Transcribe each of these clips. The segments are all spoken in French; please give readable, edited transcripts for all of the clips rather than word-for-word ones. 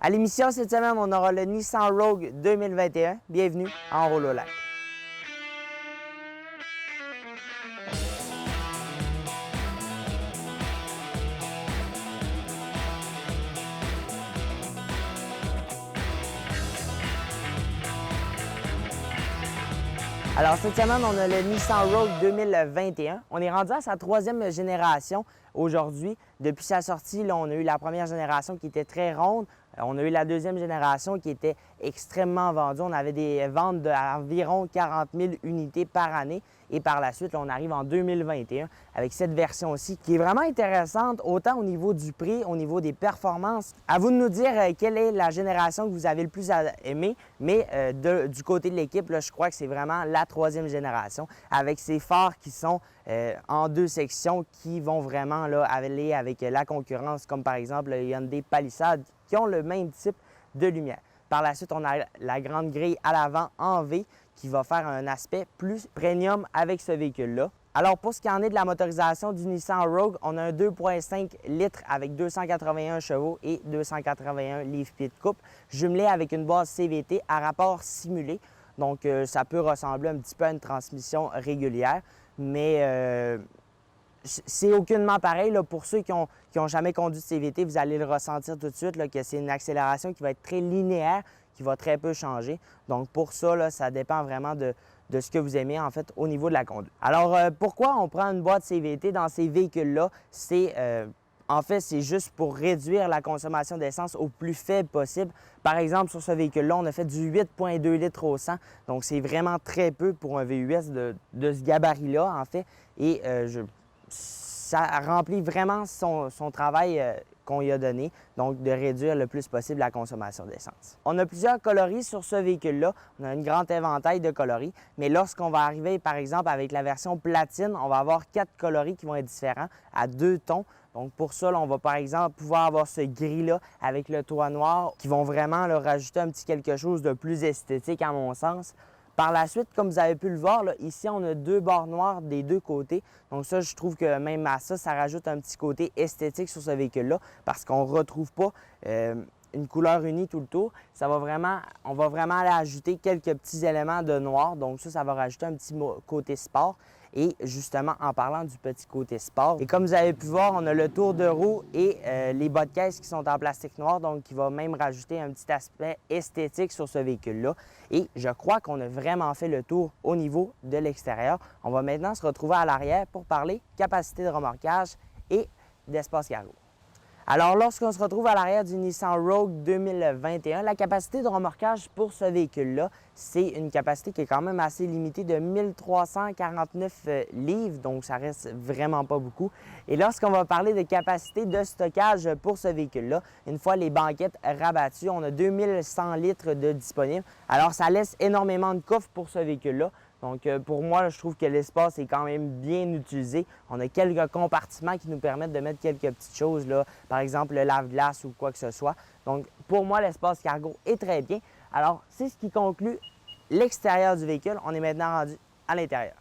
À l'émission cette semaine, on aura le Nissan Rogue 2021. Bienvenue en Rololac. Alors cette semaine, on a le Nissan Rogue 2021. On est rendu à sa troisième génération aujourd'hui. Depuis sa sortie, là, on a eu la première génération qui était très ronde. On a eu la deuxième génération qui était extrêmement vendue. On avait des ventes d'environ 40 000 unités par année. Et par la suite, là, on arrive en 2021 avec cette version aussi qui est vraiment intéressante, autant au niveau du prix, au niveau des performances. À vous de nous dire quelle est la génération que vous avez le plus aimée, mais du côté de l'équipe, là, je crois que c'est vraiment la troisième génération avec ces phares qui sont en deux sections qui vont vraiment là, aller avec la concurrence, comme par exemple le Hyundai Palisade qui ont le même type de lumière. Par la suite, on a la grande grille à l'avant en V qui va faire un aspect plus premium avec ce véhicule-là. Alors, pour ce qui en est de la motorisation du Nissan Rogue, on a un 2,5 litres avec 281 chevaux et 281 livres-pieds de couple, jumelé avec une base CVT à rapport simulé. Donc, ça peut ressembler un petit peu à une transmission régulière, mais c'est aucunement pareil. Là, pour ceux qui ont jamais conduit de CVT, vous allez le ressentir tout de suite là, que c'est une accélération qui va être très linéaire, qui va très peu changer. Donc pour ça, là, ça dépend vraiment de ce que vous aimez en fait au niveau de la conduite. Alors pourquoi on prend une boîte CVT dans ces véhicules-là? En fait, c'est juste pour réduire la consommation d'essence au plus faible possible. Par exemple, sur ce véhicule-là, on a fait du 8,2 litres au 100. Donc c'est vraiment très peu pour un VUS de ce gabarit-là en fait. Et ça remplit vraiment son travail qu'on lui a donné, donc de réduire le plus possible la consommation d'essence. On a plusieurs coloris sur ce véhicule-là. On a un grand éventail de coloris, mais lorsqu'on va arriver, par exemple, avec la version platine, on va avoir 4 coloris qui vont être différents à 2 tons. Donc pour ça, là, on va par exemple pouvoir avoir ce gris-là avec le toit noir qui vont vraiment là, rajouter un petit quelque chose de plus esthétique à mon sens. Par la suite, comme vous avez pu le voir, là, ici, on a 2 barres noires des deux côtés. Donc ça, je trouve que même à ça, ça rajoute un petit côté esthétique sur ce véhicule-là parce qu'on ne retrouve pas une couleur unie tout le tour. On va vraiment aller ajouter quelques petits éléments de noir. Donc ça va rajouter un petit côté sport. Et justement, en parlant du petit côté sport, et comme vous avez pu voir, on a le tour de roue et les bas de caisse qui sont en plastique noir, donc qui va même rajouter un petit aspect esthétique sur ce véhicule-là. Et je crois qu'on a vraiment fait le tour au niveau de l'extérieur. On va maintenant se retrouver à l'arrière pour parler capacité de remorquage et d'espace cargo. Alors, lorsqu'on se retrouve à l'arrière du Nissan Rogue 2021, la capacité de remorquage pour ce véhicule-là, c'est une capacité qui est quand même assez limitée de 1349 livres, donc ça reste vraiment pas beaucoup. Et lorsqu'on va parler de capacité de stockage pour ce véhicule-là, une fois les banquettes rabattues, on a 2100 litres de disponible. Alors, ça laisse énormément de coffre pour ce véhicule-là. Donc, pour moi, je trouve que l'espace est quand même bien utilisé. On a quelques compartiments qui nous permettent de mettre quelques petites choses, là, par exemple le lave-glace ou quoi que ce soit. Donc, pour moi, l'espace cargo est très bien. Alors, c'est ce qui conclut l'extérieur du véhicule. On est maintenant rendu à l'intérieur.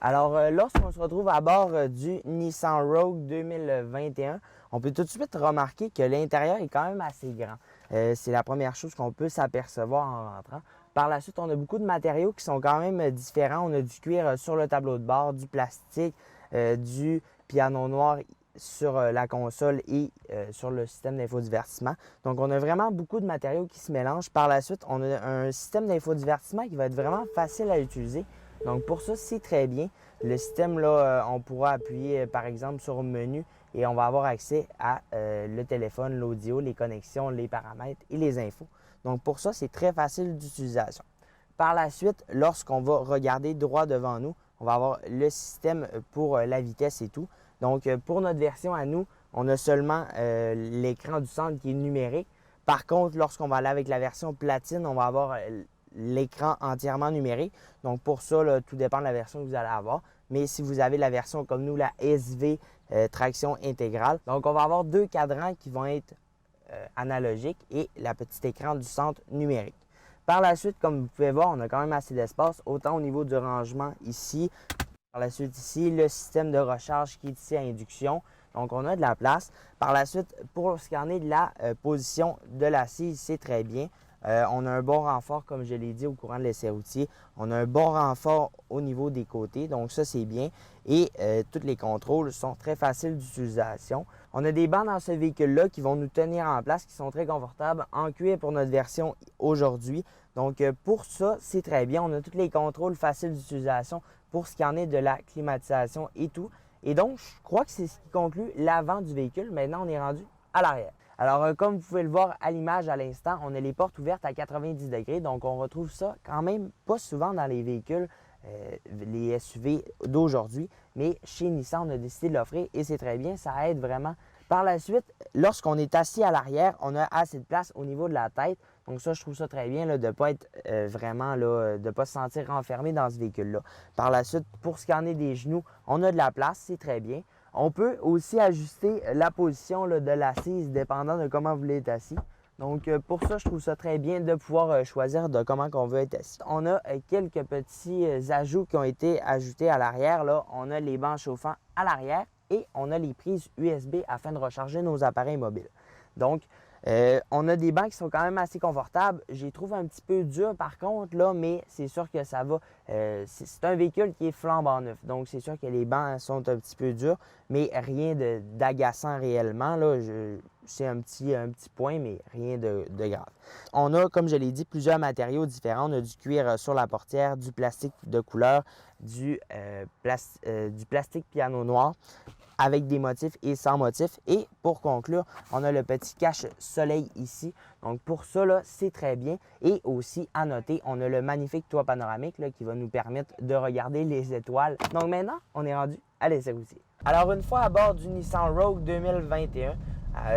Alors, lorsqu'on se retrouve à bord du Nissan Rogue 2021, on peut tout de suite remarquer que l'intérieur est quand même assez grand. C'est la première chose qu'on peut s'apercevoir en rentrant. Par la suite, on a beaucoup de matériaux qui sont quand même différents. On a du cuir sur le tableau de bord, du plastique, du piano noir sur la console et sur le système d'infodivertissement. Donc, on a vraiment beaucoup de matériaux qui se mélangent. Par la suite, on a un système d'infodivertissement qui va être vraiment facile à utiliser. Donc, pour ça, c'est très bien. Le système, là, on pourra appuyer, par exemple, sur le menu et on va avoir accès à le téléphone, l'audio, les connexions, les paramètres et les infos. Donc, pour ça, c'est très facile d'utilisation. Par la suite, lorsqu'on va regarder droit devant nous, on va avoir le système pour la vitesse et tout. Donc, pour notre version à nous, on a seulement l'écran du centre qui est numérique. Par contre, lorsqu'on va aller avec la version platine, on va avoir l'écran entièrement numérique. Donc, pour ça, là, tout dépend de la version que vous allez avoir. Mais si vous avez la version comme nous, la SV traction intégrale, donc on va avoir 2 cadrans qui vont être analogiques et la petite écran du centre numérique. Par la suite, comme vous pouvez voir, on a quand même assez d'espace, autant au niveau du rangement ici Par la suite ici, le système de recharge qui est ici à induction. Donc, on a de la place. Par la suite, pour ce qui en est de la position de l'assise, c'est très bien. On a un bon renfort, comme je l'ai dit, au courant de l'essai routier. On a un bon renfort au niveau des côtés, donc ça, c'est bien. Et tous les contrôles sont très faciles d'utilisation. On a des bancs dans ce véhicule-là qui vont nous tenir en place, qui sont très confortables, en cuir pour notre version aujourd'hui. Donc, pour ça, c'est très bien. On a tous les contrôles faciles d'utilisation pour ce qui en est de la climatisation et tout. Et donc, je crois que c'est ce qui conclut l'avant du véhicule. Maintenant, on est rendu à l'arrière. Alors, comme vous pouvez le voir à l'image à l'instant, on a les portes ouvertes à 90 degrés. Donc, on retrouve ça quand même pas souvent dans les véhicules, les SUV d'aujourd'hui. Mais chez Nissan, on a décidé de l'offrir et c'est très bien. Ça aide vraiment. Par la suite, lorsqu'on est assis à l'arrière, on a assez de place au niveau de la tête. Donc ça, je trouve ça très bien là, de ne pas être de ne pas se sentir enfermé dans ce véhicule-là. Par la suite, pour ce qui en est des genoux, on a de la place, c'est très bien. On peut aussi ajuster la position là, de l'assise dépendant de comment vous voulez être assis. Donc pour ça, je trouve ça très bien de pouvoir choisir de comment on veut être assis. On a quelques petits ajouts qui ont été ajoutés à l'arrière. Là, on a les bancs chauffants à l'arrière et on a les prises USB afin de recharger nos appareils mobiles. Donc, on a des bancs qui sont quand même assez confortables. Je les trouve un petit peu durs par contre, là, mais c'est sûr que ça va. C'est un véhicule qui est flambant neuf. Donc, c'est sûr que les bancs sont un petit peu durs, mais rien d'agaçant réellement. C'est un petit point, mais rien de grave. On a, comme je l'ai dit, plusieurs matériaux différents. On a du cuir sur la portière, du plastique de couleur, du plastique piano noir, avec des motifs et sans motifs. Et pour conclure, on a le petit cache-soleil ici. Donc pour ça, c'est très bien. Et aussi, à noter, on a le magnifique toit panoramique là, qui va nous permettre de regarder les étoiles. Donc maintenant, on est rendu à l'essai routier. Alors une fois à bord du Nissan Rogue 2021,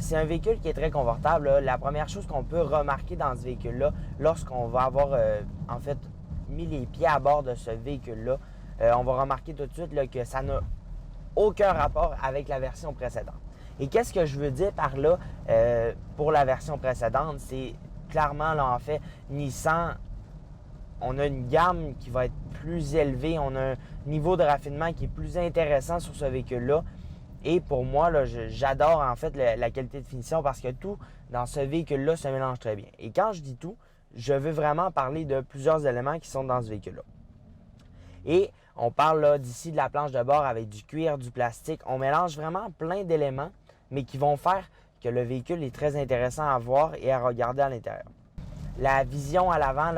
c'est un véhicule qui est très confortable. Là. La première chose qu'on peut remarquer dans ce véhicule-là, lorsqu'on va avoir en fait mis les pieds à bord de ce véhicule-là, on va remarquer tout de suite là, que ça n'a aucun rapport avec la version précédente. Et qu'est-ce que je veux dire par là pour la version précédente? C'est clairement, là, en fait, Nissan, on a une gamme qui va être plus élevée, on a un niveau de raffinement qui est plus intéressant sur ce véhicule-là. Et pour moi, là, j'adore en fait la qualité de finition parce que tout dans ce véhicule-là se mélange très bien. Et quand je dis tout, je veux vraiment parler de plusieurs éléments qui sont dans ce véhicule-là. Et on parle là d'ici de la planche de bord avec du cuir, du plastique. On mélange vraiment plein d'éléments, mais qui vont faire que le véhicule est très intéressant à voir et à regarder à l'intérieur. La vision à l'avant,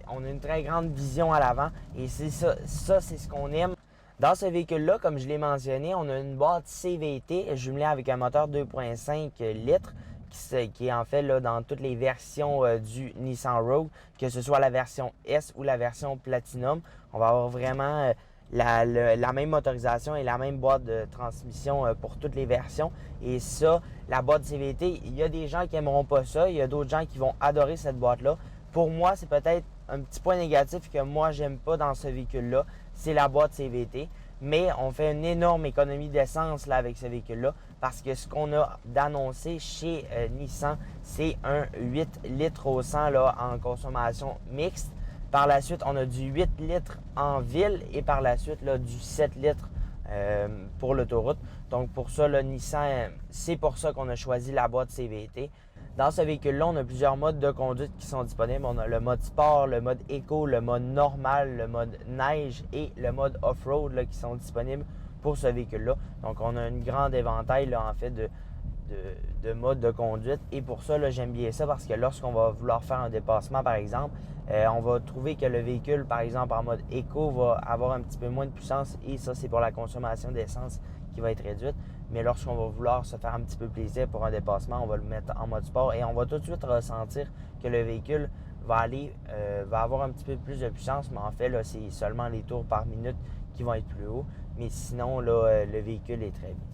on a une très grande vision à l'avant et c'est ça c'est ce qu'on aime. Dans ce véhicule-là, comme je l'ai mentionné, on a une boîte CVT jumelée avec un moteur 2.5 litres qui est en fait là, dans toutes les versions du Nissan Rogue, que ce soit la version S ou la version Platinum. On va avoir vraiment la même motorisation et la même boîte de transmission pour toutes les versions. Et ça, la boîte CVT, il y a des gens qui n'aimeront pas ça. Il y a d'autres gens qui vont adorer cette boîte-là. Pour moi, c'est peut-être un petit point négatif que moi, j'aime pas dans ce véhicule-là. C'est la boîte CVT. Mais on fait une énorme économie d'essence là, avec ce véhicule-là parce que ce qu'on a d'annoncé chez Nissan, c'est un 8 litres au 100 là, en consommation mixte. Par la suite, on a du 8 litres en ville et par la suite, là, du 7 litres pour l'autoroute. Donc, pour ça, le Nissan, c'est pour ça qu'on a choisi la boîte CVT. Dans ce véhicule-là, on a plusieurs modes de conduite qui sont disponibles. On a le mode sport, le mode éco, le mode normal, le mode neige et le mode off-road là, qui sont disponibles pour ce véhicule-là. Donc, on a une grande éventail là, en fait de modes de conduite. Et pour ça, j'aime bien ça parce que lorsqu'on va vouloir faire un dépassement, par exemple, on va trouver que le véhicule, par exemple, en mode éco, va avoir un petit peu moins de puissance et ça, c'est pour la consommation d'essence qui va être réduite. Mais lorsqu'on va vouloir se faire un petit peu plaisir pour un dépassement, on va le mettre en mode sport et on va tout de suite ressentir que le véhicule va avoir un petit peu plus de puissance. Mais en fait, là, c'est seulement les tours par minute qui vont être plus hauts. Mais sinon, là, le véhicule est très bien.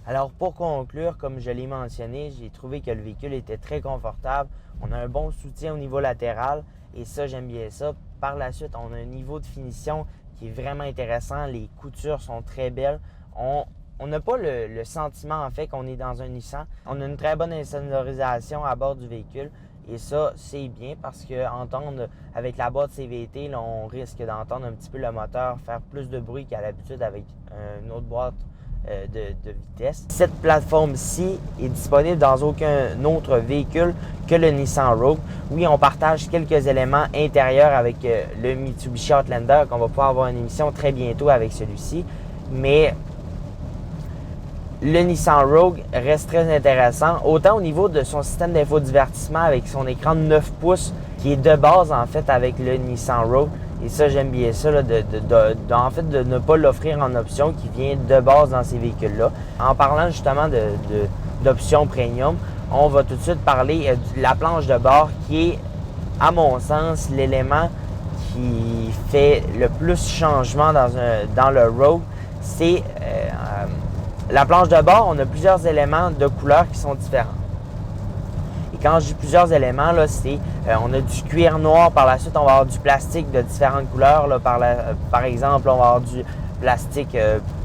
Alors, pour conclure, comme je l'ai mentionné, j'ai trouvé que le véhicule était très confortable. On a un bon soutien au niveau latéral et ça, j'aime bien ça. Par la suite, on a un niveau de finition qui est vraiment intéressant. Les coutures sont très belles. On n'a pas le sentiment, en fait, qu'on est dans un Nissan. On a une très bonne insonorisation à bord du véhicule. Et ça, c'est bien parce qu'entendre avec la boîte CVT, là, on risque d'entendre un petit peu le moteur faire plus de bruit qu'à l'habitude avec une autre boîte de vitesse. Cette plateforme-ci est disponible dans aucun autre véhicule que le Nissan Rogue. Oui, on partage quelques éléments intérieurs avec le Mitsubishi Outlander, qu'on va pouvoir avoir une émission très bientôt avec celui-ci. Mais le Nissan Rogue reste très intéressant, autant au niveau de son système d'infodivertissement avec son écran de 9 pouces qui est de base en fait avec le Nissan Rogue. Et ça, j'aime bien ça, là, en fait, de ne pas l'offrir en option qui vient de base dans ces véhicules-là. En parlant justement d'options premium, on va tout de suite parler de la planche de bord qui est, à mon sens, l'élément qui fait le plus changement dans le Rogue. C'est la planche de bord, on a plusieurs éléments de couleurs qui sont différents. Et quand je dis plusieurs éléments, là, on a du cuir noir, par la suite on va avoir du plastique de différentes couleurs. Là, par exemple, on va avoir du plastique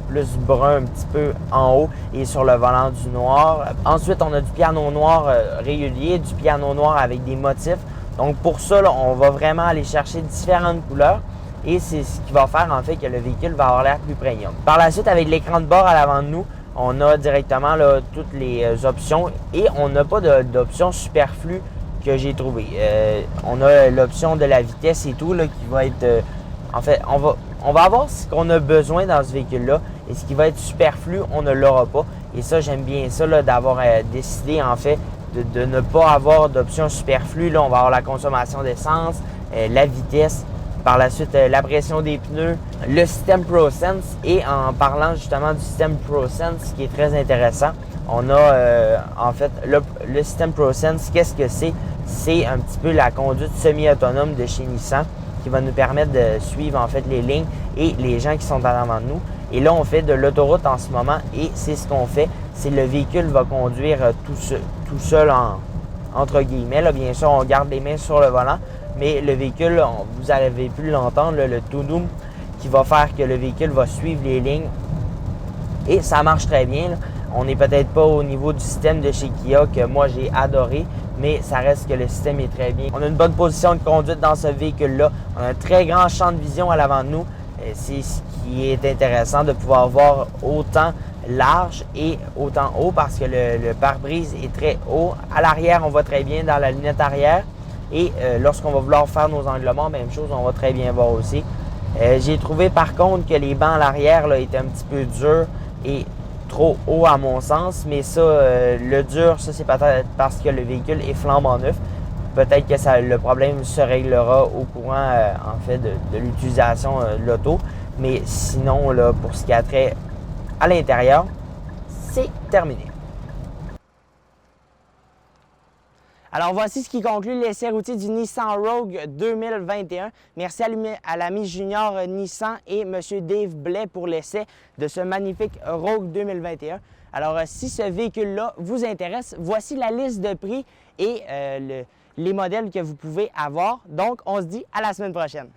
plus brun un petit peu en haut et sur le volant du noir. Ensuite, on a du piano noir régulier, du piano noir avec des motifs. Donc pour ça, là, on va vraiment aller chercher différentes couleurs. Et c'est ce qui va faire en fait que le véhicule va avoir l'air plus premium. Par la suite, avec l'écran de bord à l'avant de nous, on a directement là, toutes les options et on n'a pas d'option superflue que j'ai trouvée. On a l'option de la vitesse et tout là, qui va être... en fait, on va avoir ce qu'on a besoin dans ce véhicule-là et ce qui va être superflu, on ne l'aura pas. Et ça, j'aime bien ça d'avoir décidé en fait de ne pas avoir d'option superflue. Là, on va avoir la consommation d'essence, la vitesse. Par la suite, la pression des pneus, le système ProSense. Et en parlant justement du système ProSense, ce qui est très intéressant, on a en fait le système ProSense. Qu'est-ce que c'est? C'est un petit peu la conduite semi-autonome de chez Nissan qui va nous permettre de suivre en fait les lignes et les gens qui sont en avant de nous. Et là, on fait de l'autoroute en ce moment et c'est ce qu'on fait. C'est le véhicule va conduire tout seul entre guillemets. Là, bien sûr, on garde les mains sur le volant. Mais le véhicule, vous avez pu l'entendre, le Tudum, qui va faire que le véhicule va suivre les lignes. Et ça marche très bien. Là. On n'est peut-être pas au niveau du système de chez Kia que moi j'ai adoré, mais ça reste que le système est très bien. On a une bonne position de conduite dans ce véhicule-là. On a un très grand champ de vision à l'avant de nous. C'est ce qui est intéressant de pouvoir voir autant large et autant haut parce que le pare-brise est très haut. À l'arrière, on voit très bien dans la lunette arrière. Et lorsqu'on va vouloir faire nos angles morts, même chose, on va très bien voir aussi. J'ai trouvé par contre que les bancs à l'arrière étaient un petit peu durs et trop hauts à mon sens. Mais ça, le dur, ça c'est peut-être parce que le véhicule est flambant neuf. Peut-être que le problème se réglera au courant en fait de l'utilisation de l'auto. Mais sinon, là, pour ce qui a trait à l'intérieur, c'est terminé. Alors, voici ce qui conclut l'essai routier du Nissan Rogue 2021. Merci à l'ami junior Nissan et M. Dave Blais pour l'essai de ce magnifique Rogue 2021. Alors, si ce véhicule-là vous intéresse, voici la liste de prix et les modèles que vous pouvez avoir. Donc, on se dit à la semaine prochaine.